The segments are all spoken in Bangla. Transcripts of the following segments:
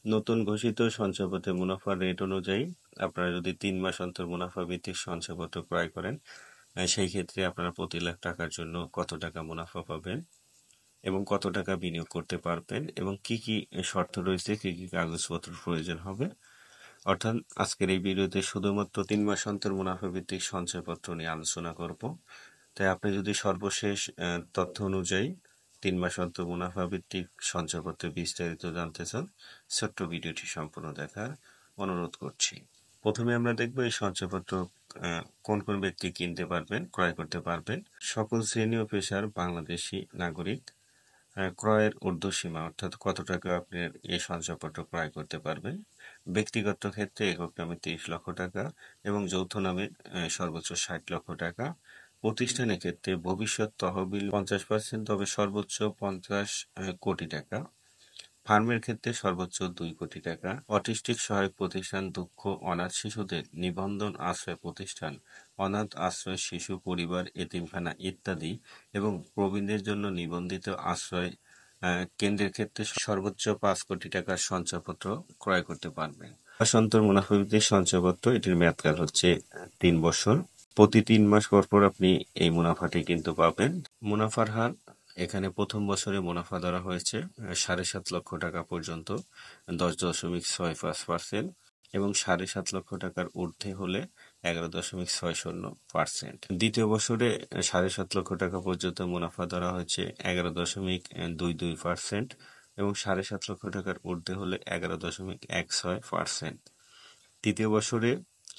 নতুন ঘোষিত সঞ্চয়পত্রের মুনাফার রেট অনুযায়ী আপনারা যদি 3 মাস অন্তর মুনাফা ভিত্তিক সঞ্চয়পত্র ক্রয় করেন, সেই ক্ষেত্রে আপনারা প্রতি লাখ টাকার জন্য কত টাকা মুনাফা পাবেন এবং কত টাকা বিনিয়োগ করতে পারবেন এবং কি কি শর্ত রয়েছে, কি কি কাগজপত্র প্রয়োজন হবে। অর্থাৎ আজকের এই ভিডিওতে শুধুমাত্র 3 মাস অন্তর মুনাফা ভিত্তিক সঞ্চয়পত্র নিয়ে আলোচনা করব। তাই আপনি যদি সর্বশেষ তথ্য অনুযায়ী 3 মাস অন্তর মুনাফা ভিত্তিক সঞ্চয়পত্রের বিস্তারিত জানতে চান, ছোট্ট ভিডিওটি সম্পূর্ণ দেখার অনুরোধ করছি। প্রথমে আমরা দেখব এই সঞ্চয়পত্র কোন কোন ব্যক্তি কিনতে পারবেন, ক্রয় করতে পারবেন। সকল শ্রেণী ও পেশার বাংলাদেশি নাগরিক। ক্রয়ের ঊর্ধ্বসীমা অর্থাৎ কত টাকা আপনি এই সঞ্চয়পত্র ক্রয় করতে পারবেন। ব্যক্তিগত ক্ষেত্রে একক নামে 30 লক্ষ টাকা এবং যৌথ নামে সর্বোচ্চ 60 লক্ষ টাকা। প্রতিষ্ঠানের ক্ষেত্রে ভবিষ্যৎ তহবিল 50%, তবে সর্বোচ্চ 50 কোটি টাকা। ফার্মের ক্ষেত্রে সর্বোচ্চ 2 কোটি টাকা। অটিস্টিক সহায়ক প্রতিষ্ঠান, দুঃখ অনাথ শিশুদের নিবন্ধন আশ্রয় প্রতিষ্ঠান, অনাথ আশ্রয় শিশু পরিবার, এতিমখানা ইত্যাদি এবং প্রবীণদের জন্য নিবন্ধিত আশ্রয় কেন্দ্রের ক্ষেত্রে সর্বোচ্চ 5 কোটি টাকার সঞ্চয়পত্র ক্রয় করতে পারবেন। মাসান্তর মুনাফা ভিত্তিক সঞ্চয়পত্র, এটির মেয়াদকাল হচ্ছে 3 বছর। প্রতি 3 মাস পর পর আপনি এই মুনাফাটি কিন্তু পাবেন। মুনাফার হার এখানে প্রথম বছরে মুনাফা ধরা হয়েছে 7.5 লক্ষ টাকা পর্যন্ত 10.65% এবং 7.5 লক্ষ টাকার ঊর্ধ্বে হলে 11.60%। দ্বিতীয় বছরে 7.5 লক্ষ টাকা পর্যন্ত মুনাফা ধরা হয়েছে 11.22% এবং 7.5 লক্ষ টাকার ঊর্ধ্বে হলে 11.16%। তৃতীয় বছরে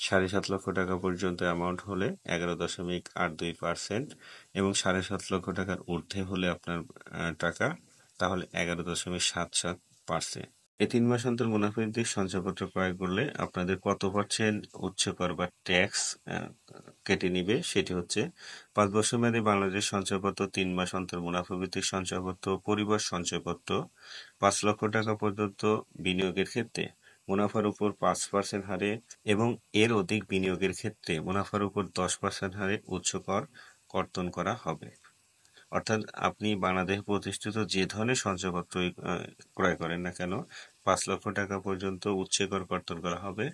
7.5 লক্ষ টাকা পর্যন্ত অ্যামাউন্ট হলে 11.82% এবং 7.5 লক্ষ টাকার ঊর্ধ্বে হলে আপনার টাকা তাহলে 11.77%। এই 3 মাস অন্তর মুনাফা ভিত্তিক সঞ্চয়পত্র ক্রয় করলে আপনাদের কত পার্সেন্ট উচ্চকর বা ট্যাক্স কেটে নিবে সেটি হচ্ছে 5 বছর মেয়াদী বাংলাদেশ সঞ্চয়পত্র, 3 মাস অন্তর মুনাফা ভিত্তিক সঞ্চয়পত্র, পরিবার সঞ্চয়পত্র 5 লক্ষ টাকা পর্যন্ত বিনিয়োগের ক্ষেত্রে মুনাফার উপর 5% হারে এবং এর অধিক বিনিয়োগের ক্ষেত্রে মুনাফার উপর 10% হারে উচ্চকর কর্তন করা হবে। অর্থাৎ আপনি বাংলাদেশ প্রতিষ্ঠিত যে ধরনের সঞ্চয়পত্র ক্রয় করেন না কেন, 5 লক্ষ টাকা পর্যন্ত উচ্চকর কর্তন করা হবে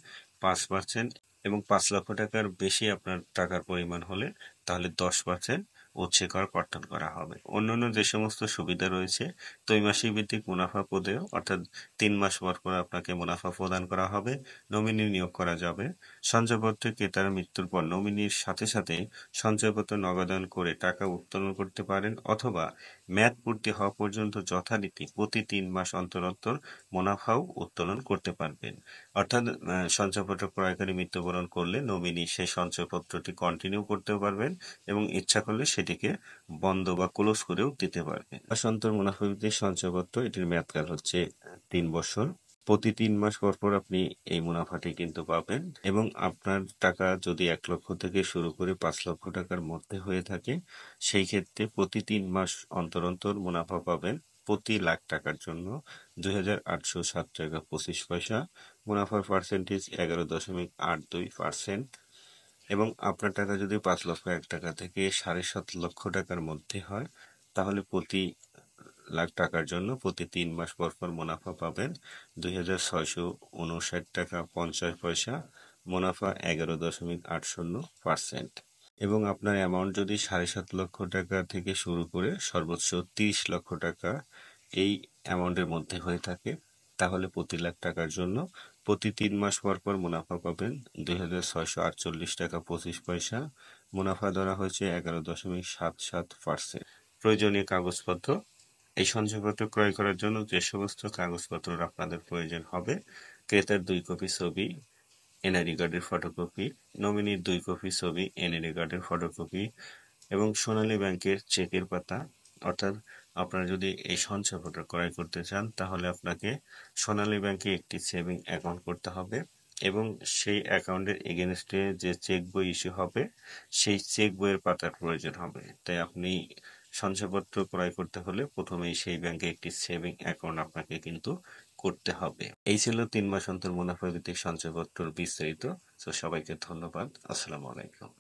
5% এবং 5 লক্ষ টাকার বেশি আপনার টাকার পরিমাণ হলে তাহলে 10% উচ্চকর কর্তন করা হবে। অন্যান্য যে সমস্ত সুবিধা রয়েছে, ত্রৈমাসিক ভিত্তিক মুনাফা প্রদেয় অর্থাৎ 3 মাস পর পর আপনাকে মুনাফা প্রদান করা হবে, নমিনি নিয়োগ করা যাবে। সঞ্চয়পত্রে ক্রেতার মৃত্যুর পর নমিনির সাথে সাথে সঞ্চয়পত্র নগদায়ন করে টাকা উত্তোলন করতে পারেন অথবা মেয়াদ পূর্তি হওয়া পর্যন্ত যথারীতি প্রতি 3 মাস অন্তর অন্তর মুনাফাও উত্তোলন করতে পারবেন। অর্থাৎ সঞ্চয়পত্র ক্রয়কারী মৃত্যুবরণ করলে নমিনি সেই সঞ্চয়পত্রটি কন্টিনিউ করতে পারবেন এবং ইচ্ছা করলে সেটিকে বন্ধ বা ক্লোজ করেও দিতে পারবেন। মাস অন্তর মুনাফা ভিত্তিক সঞ্চয়পত্র, এটির মেয়াদকাল হচ্ছে 3 বছর। প্রতি 3 মাস পর পর আপনি এই মুনাফাটি কিন্তু পাবেন এবং আপনার টাকা যদি 1 লক্ষ থেকে শুরু করে 5 লক্ষ টাকার মধ্যে হয়ে থাকে, সেই ক্ষেত্রে প্রতি 3 মাস অন্তর অন্তর মুনাফা পাবেন প্রতি লাখ টাকার জন্য 2,807 টাকা 25 পয়সা। মুনাফার পার্সেন্টেজ 11.82% এবং আপনার টাকা যদি 5 লক্ষ 1 টাকা থেকে 7.5 লক্ষ টাকার মধ্যে হয়, তাহলে প্রতি লাখ টাকার জন্য প্রতি 3 মাস পর পর মুনাফা পাবেন 2,659 টাকা 50 পয়সা। মুনাফা 11.80% এবং আপনার অ্যামাউন্ট যদি 7.5 লক্ষ টাকা থেকে শুরু করে সর্বোচ্চ 30 লক্ষ টাকা এই অ্যামাউন্টের মধ্যে হয়ে থাকে, তাহলে প্রতি লাখ টাকার জন্য প্রতি 3 মাস পর পর মুনাফা পাবেন 2,648 টাকা 25 পয়সা। মুনাফা ধরা হয়েছে 11.77%। প্রয়োজনীয় কাগজপত্র, এই সঞ্চয়পত্র ক্রয় করার জন্য যে সমস্ত কাগজপত্র আপনাদের প্রয়োজন হবে: ক্রেতার 2 কপি ছবি, এনআইডি কার্ডের ফটোকপি, নমিনির 2 কপি ছবি, এনআইডি কার্ডের ফটোকপি এবং সোনালী ব্যাংকের চেকের পাতা। অর্থাৎ আপনারা যদি এই সঞ্চয়পত্র ক্রয় করতে চান, তাহলে আপনাকে সোনালী ব্যাংকে একটি সেভিং অ্যাকাউন্ট করতে হবে এবং সেই অ্যাকাউন্টের এগেনস্টে যে চেক বই ইস্যু হবে, সেই চেক বইয়ের পাতার প্রয়োজন হবে। তাই আপনি সঞ্চয়পত্র ক্রয় করতে হলে প্রথমেই সেই ব্যাংকে একটি সেভিং অ্যাকাউন্ট আপনাকে কিন্তু করতে হবে। এই ছিল 3 মাস অন্তর মুনাফা ভিত্তিক সঞ্চয়পত্রের বিস্তারিত। তো সবাইকে ধন্যবাদ। আসসালামু আলাইকুম।